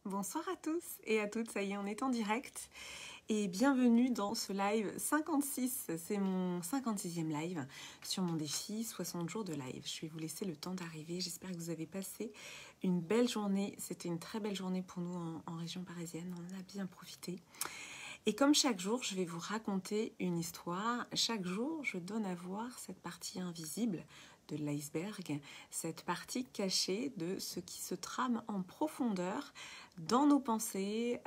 Bonsoir à tous et à toutes, ça y est, on est en direct et bienvenue dans ce live 56, c'est mon 56e live sur mon défi 60 jours de live. Je vais vous laisser le temps d'arriver, j'espère que vous avez passé une belle journée, c'était une très belle journée pour nous en région parisienne, on en a bien profité. Et comme chaque jour, je vais vous raconter une histoire, chaque jour je donne à voir cette partie invisible de l'iceberg, cette partie cachée de ce qui se trame en profondeur dans nos pensées,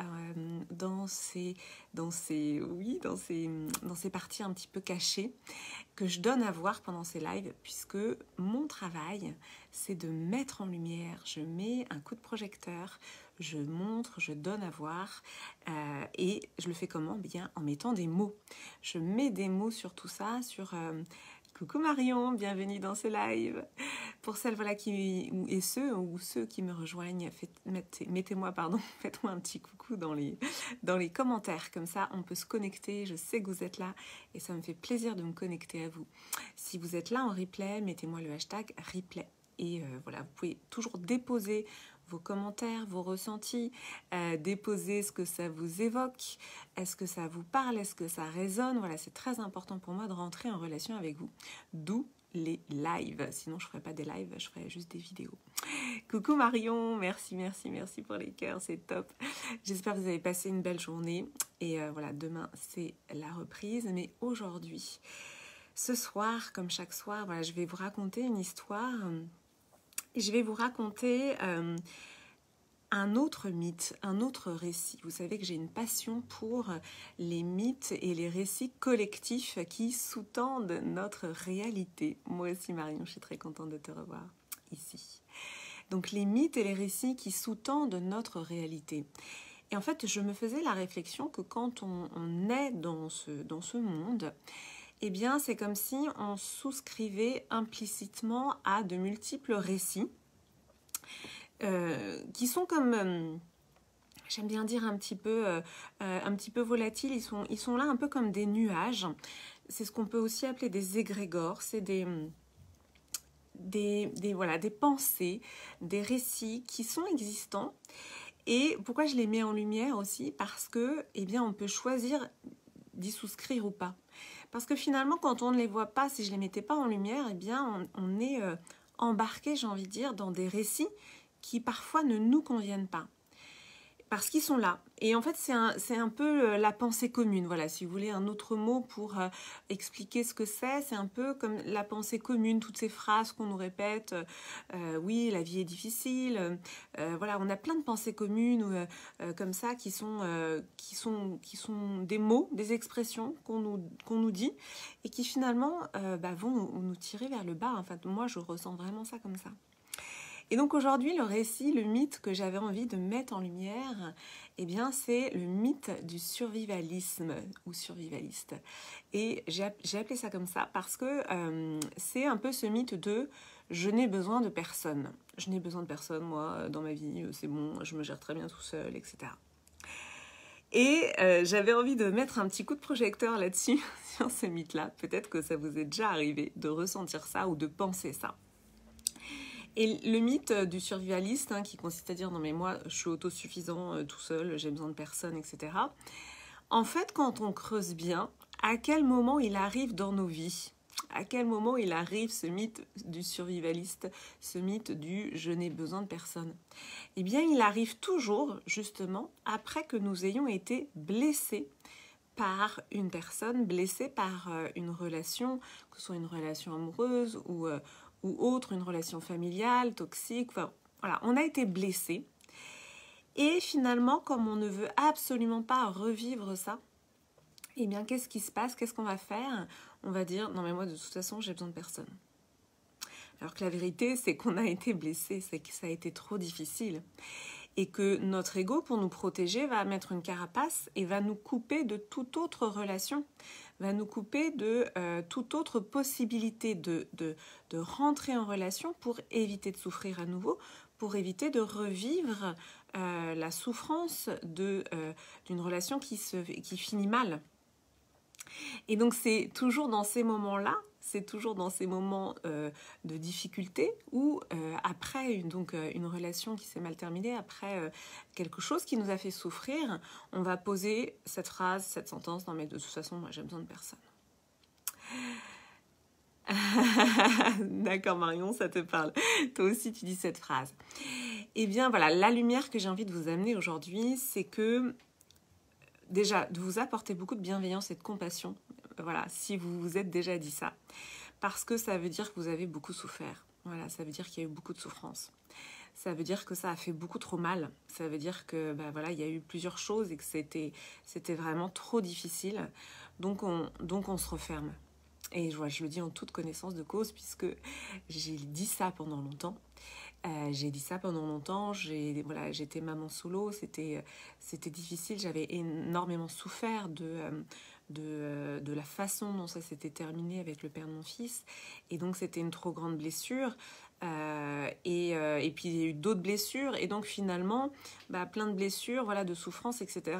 dans ces parties un petit peu cachées que je donne à voir pendant ces lives, puisque mon travail, c'est de mettre en lumière, je mets un coup de projecteur, je montre, je donne à voir, et je le fais comment? Bien en mettant des mots. Je mets des mots sur tout ça, sur... Coucou Marion, bienvenue dans ce live. Pour celles et ceux qui me rejoignent, mettez-moi faites-moi un petit coucou dans les commentaires, comme ça on peut se connecter. Je sais que vous êtes là et ça me fait plaisir de me connecter à vous. Si vous êtes là en replay, mettez-moi le hashtag replay. Et voilà, vous pouvez toujours déposer vos commentaires, vos ressentis, déposer ce que ça vous évoque, est-ce que ça vous parle, est-ce que ça résonne. Voilà, c'est très important pour moi de rentrer en relation avec vous. D'où les lives. Sinon, je ne ferais pas des lives, je ferais juste des vidéos. Coucou Marion, merci pour les cœurs, c'est top. J'espère que vous avez passé une belle journée. Et voilà, demain, c'est la reprise. Mais aujourd'hui, ce soir, comme chaque soir, voilà, je vais vous raconter une histoire. Je vais vous raconter un autre mythe, un autre récit. Vous savez que j'ai une passion pour les mythes et les récits collectifs qui sous-tendent notre réalité. Moi aussi, Marion, je suis très contente de te revoir ici. Donc, les mythes et les récits qui sous-tendent notre réalité. Et en fait, je me faisais la réflexion que quand on est dans ce monde, eh bien, c'est comme si on souscrivait implicitement à de multiples récits qui sont comme, j'aime bien dire un petit peu volatiles, ils sont là un peu comme des nuages. C'est ce qu'on peut aussi appeler des égrégores, c'est des pensées, des récits qui sont existants. Et pourquoi je les mets en lumière aussi? Parce que, eh bien, on peut choisir d'y souscrire ou pas. Parce que finalement, quand on ne les voit pas, si je ne les mettais pas en lumière, eh bien, on est embarqué, j'ai envie de dire, dans des récits qui parfois ne nous conviennent pas. Parce qu'ils sont là. Et en fait, c'est un peu la pensée commune. Voilà, si vous voulez un autre mot pour expliquer ce que c'est un peu comme la pensée commune, toutes ces phrases qu'on nous répète. Oui, la vie est difficile. Voilà, on a plein de pensées communes comme ça qui sont des mots, des expressions qu'on nous dit et qui finalement vont nous tirer vers le bas. Enfin, moi, je ressens vraiment ça comme ça. Et donc aujourd'hui, le récit, le mythe que j'avais envie de mettre en lumière, eh bien, c'est le mythe du survivalisme ou survivaliste. Et j'ai appelé ça comme ça parce que c'est un peu ce mythe de « je n'ai besoin de personne ». Je n'ai besoin de personne, moi, dans ma vie, c'est bon, je me gère très bien tout seul, etc. Et j'avais envie de mettre un petit coup de projecteur là-dessus, sur ce mythe-là. Peut-être que ça vous est déjà arrivé de ressentir ça ou de penser ça. Et le mythe du survivaliste, qui consiste à dire « non mais moi je suis autosuffisant tout seul, j'ai besoin de personne, etc. » En fait, quand on creuse bien, à quel moment il arrive dans nos vies? À quel moment il arrive ce mythe du survivaliste, ce mythe du « je n'ai besoin de personne » Eh bien, il arrive toujours, justement, après que nous ayons été blessés par une personne, blessés par une relation, que ce soit une relation amoureuse ou autre, une relation familiale, toxique, enfin, voilà, on a été blessé. Et finalement, comme on ne veut absolument pas revivre ça, eh bien, qu'est-ce qui se passe? Qu'est-ce qu'on va faire? On va dire, non mais moi, de toute façon, j'ai besoin de personne. Alors que la vérité, c'est qu'on a été blessé, c'est que ça a été trop difficile. Et que notre ego, pour nous protéger, va mettre une carapace et va nous couper de toute autre relation, va nous couper de toute autre possibilité de rentrer en relation pour éviter de souffrir à nouveau, pour éviter de revivre la souffrance d'une relation qui finit mal. Et donc c'est toujours dans ces moments-là c'est toujours dans ces moments de difficulté ou après une relation qui s'est mal terminée, après quelque chose qui nous a fait souffrir, on va poser cette phrase, cette sentence, non mais de toute façon, moi j'ai besoin de personne. D'accord Marion, ça te parle. Toi aussi tu dis cette phrase. Eh bien voilà, la lumière que j'ai envie de vous amener aujourd'hui, c'est que déjà de vous apporter beaucoup de bienveillance et de compassion. Voilà, si vous vous êtes déjà dit ça. Parce que ça veut dire que vous avez beaucoup souffert. Voilà, ça veut dire qu'il y a eu beaucoup de souffrance. Ça veut dire que ça a fait beaucoup trop mal. Ça veut dire que voilà, il y a eu plusieurs choses et que c'était vraiment trop difficile. Donc on se referme. Et je le dis en toute connaissance de cause puisque j'ai dit ça pendant longtemps. J'étais maman solo, c'était difficile, j'avais énormément souffert de la façon dont ça s'était terminé avec le père de mon fils. Et donc c'était une trop grande blessure. Et puis il y a eu d'autres blessures. Et donc finalement, plein de blessures, voilà, de souffrance, etc.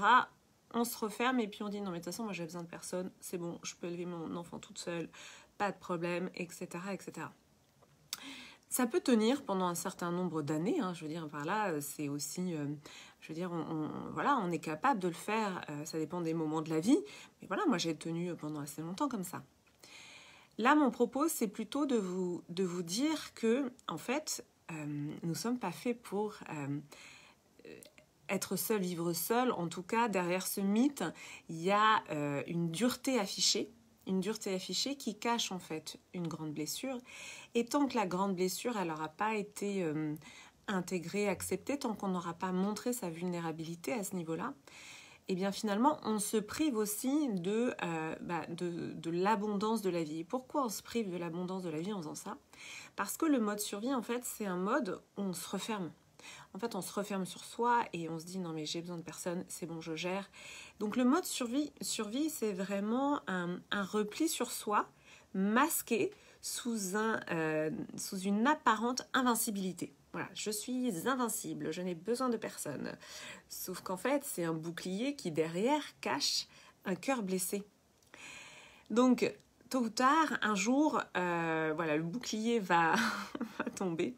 On se referme et puis on dit non mais de toute façon moi j'ai besoin de personne, c'est bon, je peux élever mon enfant toute seule, pas de problème, etc. etc. Ça peut tenir pendant un certain nombre d'années, hein, je veux dire, par là, c'est aussi, je veux dire, voilà, on est capable de le faire, ça dépend des moments de la vie, mais voilà, moi j'ai tenu pendant assez longtemps comme ça. Là, mon propos, c'est plutôt de vous dire que, en fait, nous ne sommes pas faits pour être seul, vivre seul. En tout cas, derrière ce mythe, il y a une dureté affichée qui cache en fait une grande blessure. Et tant que la grande blessure, elle n'aura pas été intégrée, acceptée, tant qu'on n'aura pas montré sa vulnérabilité à ce niveau-là, et bien finalement, on se prive aussi de l'abondance de la vie. Et pourquoi on se prive de l'abondance de la vie en faisant ça? Parce que le mode survie, en fait, c'est un mode où on se referme. En fait, on se referme sur soi et on se dit non mais j'ai besoin de personne, c'est bon, je gère. Donc le mode survie c'est vraiment un repli sur soi, masqué sous une apparente invincibilité. Voilà, je suis invincible, je n'ai besoin de personne. Sauf qu'en fait, c'est un bouclier qui derrière cache un cœur blessé. Donc, tôt ou tard, un jour, voilà, le bouclier va tomber.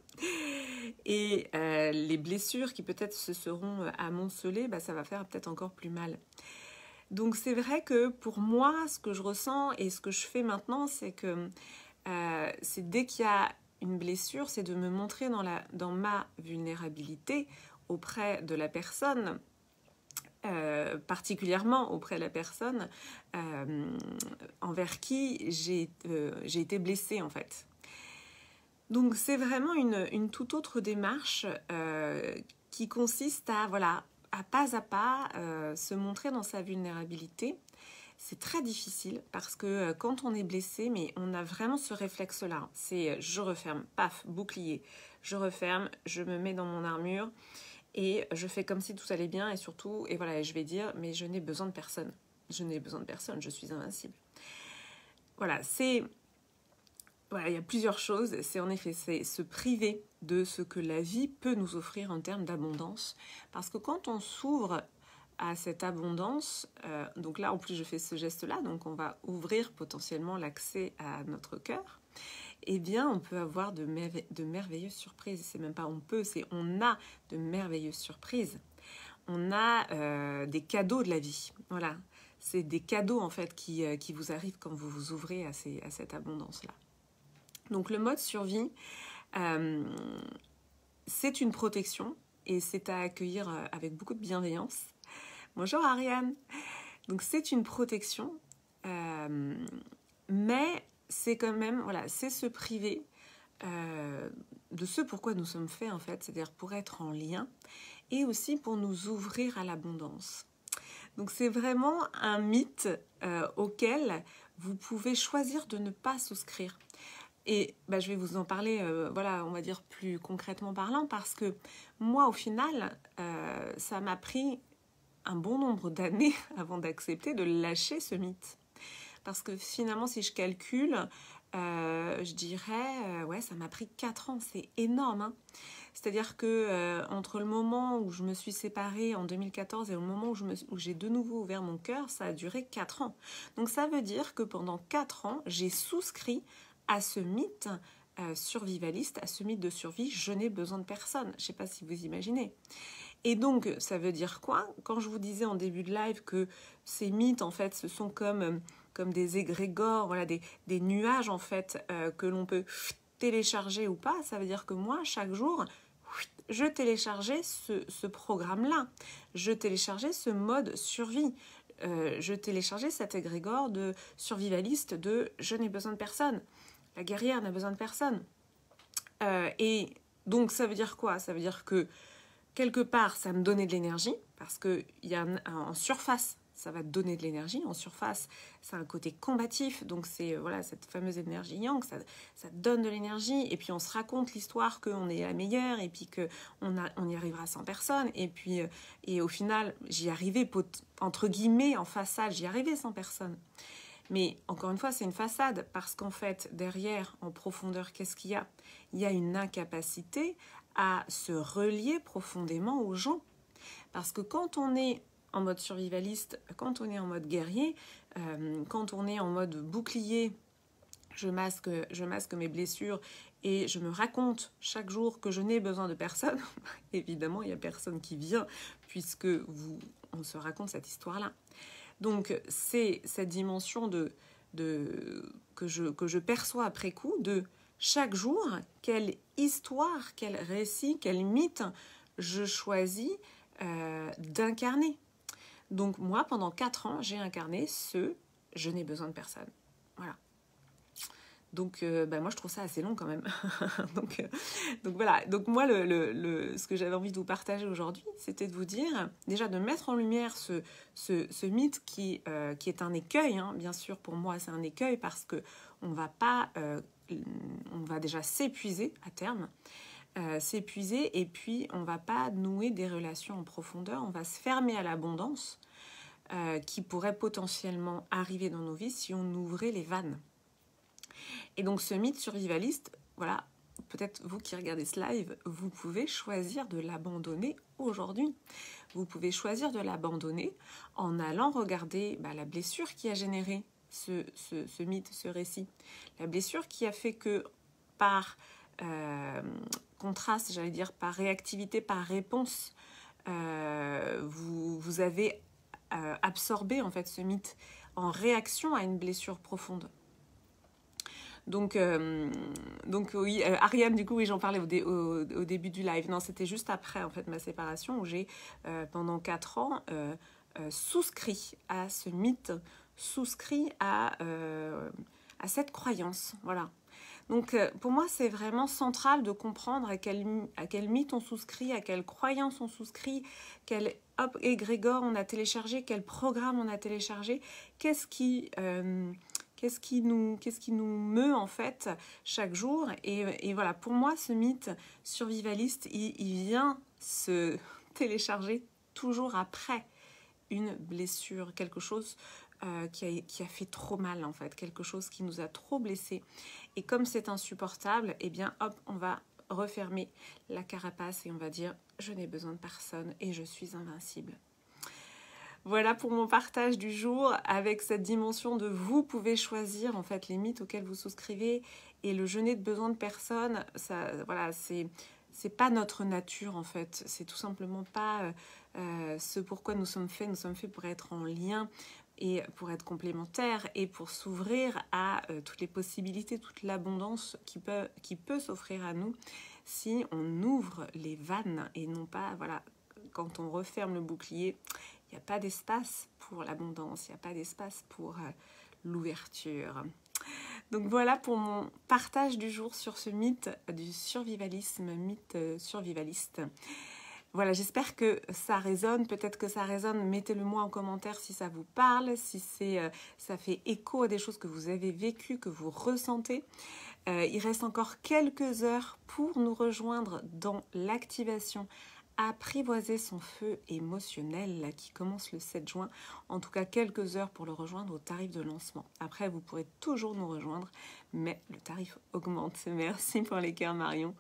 Et les blessures qui peut-être se seront amoncelées, ça va faire peut-être encore plus mal. Donc c'est vrai que pour moi, ce que je ressens et ce que je fais maintenant, c'est que c'est dès qu'il y a une blessure, c'est de me montrer dans ma vulnérabilité auprès de la personne, particulièrement auprès de la personne envers qui j'ai été blessée en fait. Donc c'est vraiment une toute autre démarche qui consiste à pas se montrer dans sa vulnérabilité. C'est très difficile parce que quand on est blessé, mais on a vraiment ce réflexe-là. C'est je referme, paf, bouclier. Je referme, je me mets dans mon armure et je fais comme si tout allait bien et surtout, et voilà, je vais dire, mais je n'ai besoin de personne. Je n'ai besoin de personne, je suis invincible. Voilà, il y a plusieurs choses. C'est en effet se priver de ce que la vie peut nous offrir en termes d'abondance. Parce que quand on s'ouvre à cette abondance, donc là en plus je fais ce geste-là, donc on va ouvrir potentiellement l'accès à notre cœur, eh bien on peut avoir de merveilleuses surprises. C'est même pas on peut, c'est on a de merveilleuses surprises. On a des cadeaux de la vie. Voilà, c'est des cadeaux en fait qui vous arrivent quand vous vous ouvrez à cette abondance-là. Donc le mode survie, c'est une protection et c'est à accueillir avec beaucoup de bienveillance. Bonjour Ariane. Donc c'est une protection, mais c'est quand même, c'est se priver de ce pourquoi nous sommes faits en fait, c'est-à-dire pour être en lien et aussi pour nous ouvrir à l'abondance. Donc c'est vraiment un mythe auquel vous pouvez choisir de ne pas souscrire. Et je vais vous en parler, on va dire plus concrètement parlant, parce que moi, au final, ça m'a pris un bon nombre d'années avant d'accepter de lâcher ce mythe. Parce que finalement, si je calcule, je dirais, ça m'a pris 4 ans, c'est énorme. Hein. C'est-à-dire que entre le moment où je me suis séparée en 2014 et au moment où j'ai de nouveau ouvert mon cœur, ça a duré 4 ans. Donc ça veut dire que pendant 4 ans, j'ai souscrit à ce mythe survivaliste, à ce mythe de survie, je n'ai besoin de personne. Je ne sais pas si vous imaginez. Et donc, ça veut dire quoi? Quand je vous disais en début de live que ces mythes, en fait, ce sont comme des égrégores, voilà, des nuages, en fait, que l'on peut télécharger ou pas, ça veut dire que moi, chaque jour, je téléchargeais ce programme-là. Je téléchargeais ce mode survie. Je téléchargeais cet égrégore de survivaliste de « je n'ai besoin de personne ». La guerrière n'a besoin de personne. Et donc, ça veut dire quoi? Ça veut dire que quelque part, ça me donnait de l'énergie, parce qu'il y a en surface, ça va te donner de l'énergie. En surface, c'est un côté combatif, donc c'est voilà, cette fameuse énergie yang, ça te donne de l'énergie. Et puis, on se raconte l'histoire qu'on est la meilleure, et puis qu'on y arrivera sans personne. Et puis, et au final, j'y arrivais, entre guillemets, en façade, j'y arrivais sans personne. Mais encore une fois, c'est une façade, parce qu'en fait, derrière, en profondeur, qu'est-ce qu'il y a? Il y a une incapacité à se relier profondément aux gens. Parce que quand on est en mode survivaliste, quand on est en mode guerrier, quand on est en mode bouclier, je masque mes blessures et je me raconte chaque jour que je n'ai besoin de personne. Évidemment, il n'y a personne qui vient, puisque on se raconte cette histoire-là. Donc, c'est cette dimension que je perçois après coup, de chaque jour, quelle histoire, quel récit, quel mythe je choisis d'incarner. Donc moi, pendant 4 ans, j'ai incarné je n'ai besoin de personne. Voilà. Donc moi, je trouve ça assez long quand même. donc voilà. Donc moi, ce que j'avais envie de vous partager aujourd'hui, c'était de vous dire, déjà de mettre en lumière ce mythe qui est un écueil. Hein. Bien sûr, pour moi, c'est un écueil parce qu'on va déjà s'épuiser à terme. S'épuiser et puis on va pas nouer des relations en profondeur, on va se fermer à l'abondance qui pourrait potentiellement arriver dans nos vies si on ouvrait les vannes. Et donc ce mythe survivaliste, voilà, peut-être vous qui regardez ce live, vous pouvez choisir de l'abandonner aujourd'hui. Vous pouvez choisir de l'abandonner en allant regarder la blessure qui a généré ce mythe, ce récit. La blessure qui a fait que par contraste, j'allais dire, par réactivité, par réponse, vous avez absorbé en fait ce mythe en réaction à une blessure profonde. Donc oui, Ariane, du coup, oui, j'en parlais au début du live. Non, c'était juste après en fait ma séparation où j'ai pendant 4 ans souscrit à ce mythe, souscrit à cette croyance, voilà. Donc pour moi, c'est vraiment central de comprendre à quel mythe on souscrit, à quelle croyance on souscrit, quel égrégore on a téléchargé, quel programme on a téléchargé, qu'est-ce qui nous meut en fait chaque jour. Et voilà, pour moi, ce mythe survivaliste, il vient se télécharger toujours après une blessure, quelque chose qui a fait trop mal en fait, quelque chose qui nous a trop blessés. Et comme c'est insupportable, eh bien hop, on va refermer la carapace et on va dire je n'ai besoin de personne et je suis invincible. Voilà pour mon partage du jour avec cette dimension de vous pouvez choisir en fait les mythes auxquels vous souscrivez, et le je n'ai besoin de personne, ça, voilà, c'est pas notre nature en fait, c'est tout simplement pas ce pourquoi nous sommes faits pour être en lien et pour être complémentaires et pour s'ouvrir à toutes les possibilités, toute l'abondance qui peut s'offrir à nous si on ouvre les vannes et non pas, voilà, quand on referme le bouclier, il n'y a pas d'espace pour l'abondance, il n'y a pas d'espace pour l'ouverture. Donc voilà pour mon partage du jour sur ce mythe du survivalisme, mythe survivaliste. Voilà, j'espère que ça résonne, peut-être que ça résonne, mettez-le moi en commentaire si ça vous parle, si ça fait écho à des choses que vous avez vécues, que vous ressentez. Il reste encore quelques heures pour nous rejoindre dans l'activation apprivoiser son feu émotionnel là, qui commence le 7 juin. En tout cas, quelques heures pour le rejoindre au tarif de lancement. Après, vous pourrez toujours nous rejoindre, mais le tarif augmente. Merci pour les cœurs, Marion.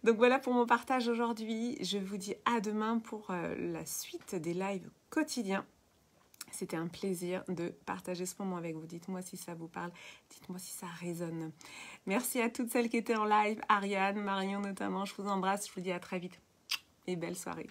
Donc voilà pour mon partage aujourd'hui. Je vous dis à demain pour la suite des lives quotidiens. C'était un plaisir de partager ce moment avec vous. Dites-moi si ça vous parle, dites-moi si ça résonne. Merci à toutes celles qui étaient en live, Ariane, Marion notamment. Je vous embrasse, je vous dis à très vite et belle soirée.